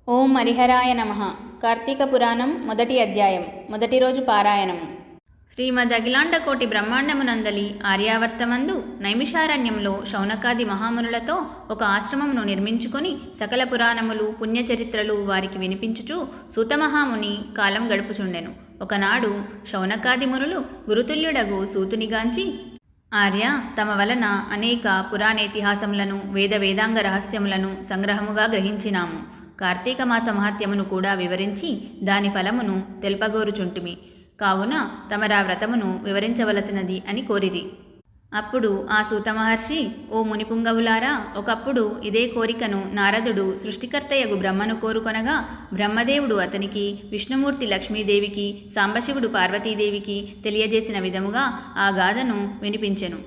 ఓం హరిహరాయ నమః. కార్తీక పురాణం మొదటి అధ్యాయం. మొదటి రోజు పారాయణము. శ్రీమద్ అఖిలాండకోటి బ్రహ్మాండమునందలి ఆర్యావర్తమందు నైమిషారణ్యంలో శౌనకాది మహామునులతో ఒక ఆశ్రమమును నిర్మించుకొని సకల పురాణములు పుణ్యచరిత్రలు వారికి వినిపించుచూ సూతమహాముని కాలం గడుపుచుండెను. ఒకనాడు శౌనకాది మునులు గురుతుల్యుడగు సూతునిగాంచి, ఆర్య, తమ వలన అనేక పురాణేతిహాసములను వేదాంగ రహస్యములను సంగ్రహముగా గ్రహించినాము. కార్తీక మాస మహత్యమును కూడా వివరించి దాని ఫలమును తెల్పగోరుచుంటిమి. కావున తమరా వ్రతమును వివరించవలసినది అని కోరిరి. అప్పుడు ఆ సూత మహర్షి, ఓ మునిపుంగవులారా, ఒకప్పుడు ఇదే కోరికను నారదుడు సృష్టికర్తయగు బ్రహ్మను కోరుకొనగా బ్రహ్మదేవుడు అతనికి విష్ణుమూర్తి లక్ష్మీదేవికి సాంబశివుడు పార్వతీదేవికి తెలియజేసిన విధముగా ఆ గాథను వినిపించెను.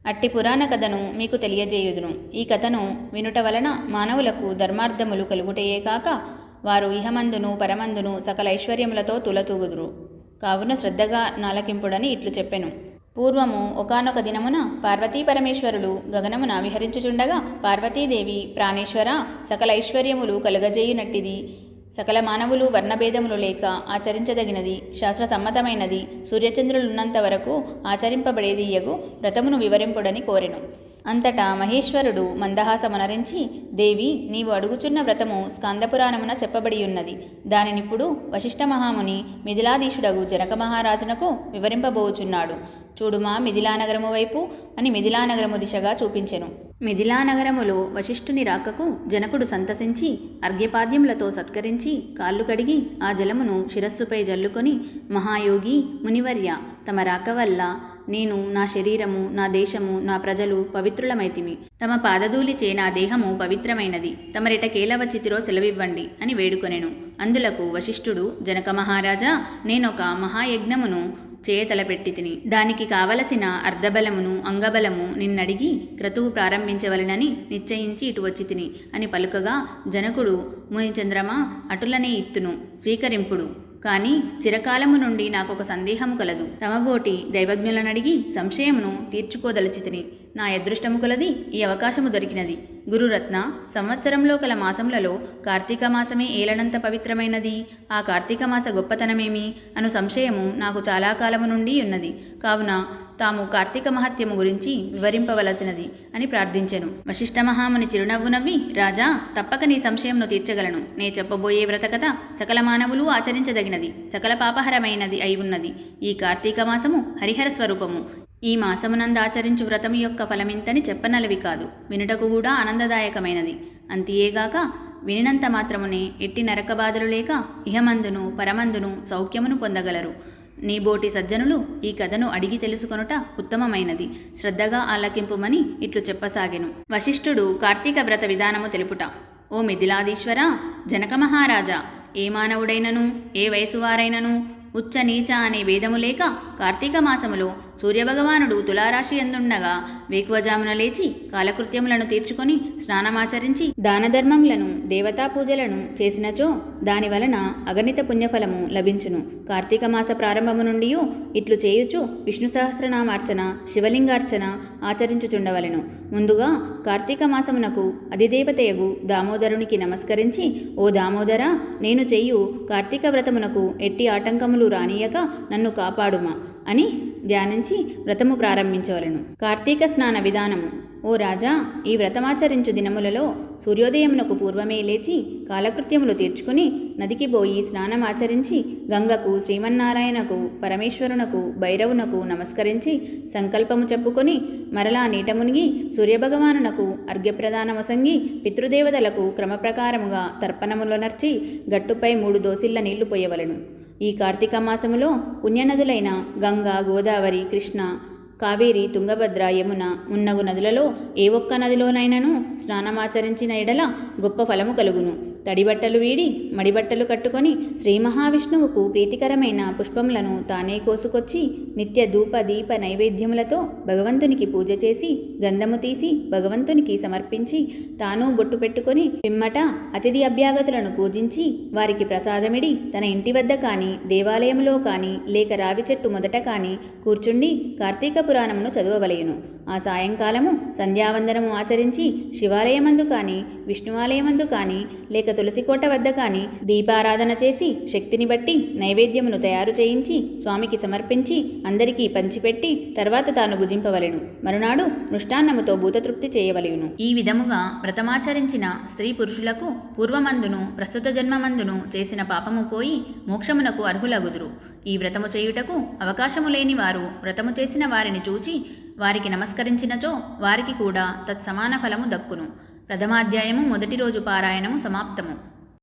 అట్టి పురాణ కథను మీకు తెలియజేయుదును. ఈ కథను వినుట వలన మానవులకు ధర్మార్థములు కలుగుటయే కాక వారు ఇహమందును పరమందును సకల ఐశ్వర్యములతో తులతూగుదురు. కావున శ్రద్ధగా నాలకింపుడని ఇట్లు చెప్పెను. పూర్వము ఒకానొక దినమున పార్వతీ పరమేశ్వరులు గగనమున విహరించుచుండగా పార్వతీదేవి, ప్రాణేశ్వర, సకల ఐశ్వర్యములు కలుగజేయునట్టిది, సకల మానవులు వర్ణభేదములు లేక ఆచరించదగినది, శాస్త్ర సమ్మతమైనది, సూర్యచంద్రులున్నంత వరకు ఆచరింపబడేది యగు వ్రతమును వివరింపుడని కోరెను. అంతటా మహేశ్వరుడు మందహాసమునరించి, దేవి, నీవు అడుగుచున్న వ్రతము స్కాందపురాణమున చెప్పబడియున్నది. దానినిప్పుడు వశిష్ఠ మహాముని మిథిలాధీశుడగు జనక మహారాజునకు వివరింపబోచున్నాడు. చూడుమా మిథిలానగరము వైపు అని మిథిలానగరము దిశగా చూపించెను. మిథిలానగరములో వశిష్ఠుని రాకకు జనకుడు సంతసించి అర్ఘ్యపాద్యములతో సత్కరించి కాళ్ళు కడిగి ఆ జలమును శిరస్సుపై జల్లుకొని, మహాయోగి మునివర్య, తమ రాక వల్ల నేను, నా శరీరము, నా దేశము, నా ప్రజలు పవిత్రులమైతిమి. తమ పాదధూలిచే నా దేహము పవిత్రమైనది. తమరిటకేల వచ్చితిరో సెలవివ్వండి అని వేడుకొనెను. అందులకు వశిష్ఠుడు, జనక మహారాజా, నేనొక మహాయజ్ఞమును చేయతలపెట్టి తిని దానికి కావలసిన అర్ధబలమును అంగబలము నిన్నడిగి క్రతువు ప్రారంభించవలెనని నిశ్చయించి ఇటు వచ్చి తిని అని పలుకగా, జనకుడు, మునిచంద్రమా, అటులనే ఇత్తును, స్వీకరింపుడు. కానీ చిరకాలము నుండి నాకొక సందేహము కలదు. తమబోటి దైవజ్ఞులనడిగి సంశయమును తీర్చుకోదలచితిని. నా అదృష్టము కొలది ఈ అవకాశము దొరికినది. గురురత్న, సంవత్సరంలో కల మాసములలో కార్తీక మాసమే ఏలనంత పవిత్రమైనది. ఆ కార్తీక మాస గొప్పతనమేమి అను సంశయము నాకు చాలా కాలము నుండి ఉన్నది. కావున తాము కార్తీక మహత్యము గురించి వివరింపవలసినది అని ప్రార్థించెను. వశిష్ఠ మహాముని చిరునవ్వు నవ్వి, రాజా, తప్పక నీ సంశయంను తీర్చగలను. నే చెప్పబోయే వ్రతకథ సకల మానవులు ఆచరించదగినది, సకల పాపహరమైనది అయి ఉన్నది. ఈ కార్తీక మాసము హరిహర స్వరూపము. ఈ మాసమునందు ఆచరించు వ్రతము యొక్క ఫలమింతని చెప్పనలవి కాదు, వినుటకు కూడా ఆనందదాయకమైనది. అంతియేగాక వినినంత మాత్రమునే ఎట్టి నరకబాధలు లేక ఇహమందును పరమందును సౌఖ్యమును పొందగలరు. నీబోటి సజ్జనులు ఈ కథను అడిగి తెలుసుకొనుట ఉత్తమమైనది. శ్రద్ధగా ఆలకింపుమని ఇట్లు చెప్పసాగెను. వశిష్ఠుడు కార్తీక వ్రత విధానము తెలుపుట. ఓ మిథిలాధీశ్వర, జనక మహారాజా, ఏ మానవుడైనను ఏ వయసువారైనను ఉచ్చ నీచ అనే భేదము లేక కార్తీక మాసములో సూర్యభగవానుడు తులారాశి ఎందుండగా వేకువజామున లేచి కాలకృత్యములను తీర్చుకొని స్నానమాచరించి దానధర్మములను దేవతా పూజలను చేసినచో దాని వలన అగణిత పుణ్యఫలము లభించును. కార్తీక మాస ప్రారంభము నుండి ఇట్లు చేయుచు విష్ణు సహస్రనామార్చన, శివలింగార్చన ఆచరించుచుండవలెను. ముందుగా కార్తీక మాసమునకు అధిదేవతయగు దామోదరునికి నమస్కరించి, ఓ దామోదర, నేను చెయ్యు కార్తీక వ్రతమునకు ఎట్టి ఆటంకములు రానియక నన్ను కాపాడుమా అని ధ్యానించి వ్రతము ప్రారంభించవలెను. కార్తీక స్నాన విధానము. ఓ రాజా, ఈ వ్రతమాచరించు దినములలో సూర్యోదయమునకు పూర్వమే లేచి కాలకృత్యములు తీర్చుకుని నదికి పోయి స్నానమాచరించి గంగకు, శ్రీమన్నారాయణకు, పరమేశ్వరునకు, భైరవునకు నమస్కరించి సంకల్పము చెప్పుకొని మరలా నీట మునిగి సూర్యభగవానునకు అర్ఘ్యప్రదానమొసంగి పితృదేవతలకు క్రమప్రకారముగా తర్పణములొనర్చి గట్టుపై 3 దోసిళ్ల నీళ్లు పోయవలెను. ఈ కార్తీక మాసములో పుణ్యనదులైన గంగా, గోదావరి, కృష్ణ, కావేరి, తుంగభద్ర, యమున మున్నగు నదులలో ఏ ఒక్క నదిలోనైనను స్నానమాచరించిన ఎడల గొప్ప ఫలము కలుగును. తడిబట్టలు వీడి మడిబట్టలు కట్టుకొని శ్రీ మహావిష్ణువుకు ప్రీతికరమైన పుష్పములను తానే కోసుకొచ్చి నిత్య ధూప దీప నైవేద్యములతో భగవంతునికి పూజ చేసి గంధము తీసి భగవంతునికి సమర్పించి తాను బొట్టు పెట్టుకొని పిమ్మట అతిథి అభ్యాగతులను పూజించి వారికి ప్రసాదమిడి తన ఇంటి వద్ద కానీ దేవాలయంలో కానీ లేక రావి చెట్టు మొదట కానీ కూర్చుండి కార్తీక పురాణమును చదవవలెను. ఆ సాయంకాలము సంధ్యావందనము ఆచరించి శివాలయమందు కానీ విష్ణువాలయమందు కానీ లేక తులసికోట వద్ద కానీ దీపారాధన చేసి శక్తిని బట్టి నైవేద్యమును తయారు చేయించి స్వామికి సమర్పించి అందరికీ పంచిపెట్టి తర్వాత తాను భుజింపవలెను. మరునాడు మృష్టాన్నముతో భూతతృప్తి చేయవలెను. ఈ విధముగా వ్రతమాచరించిన స్త్రీ పురుషులకు పూర్వమందును ప్రస్తుత జన్మమందును చేసిన పాపము పోయి మోక్షమునకు అర్హులగుదురు. ఈ వ్రతము చేయుటకు అవకాశము లేని వారు వ్రతము చేసిన వారిని చూచి వారికి నమస్కరించినచో వారికి కూడా తత్సమాన ఫలము దక్కును. ప్రథమాధ్యాయము మొదటి రోజు పారాయణము సమాప్తము.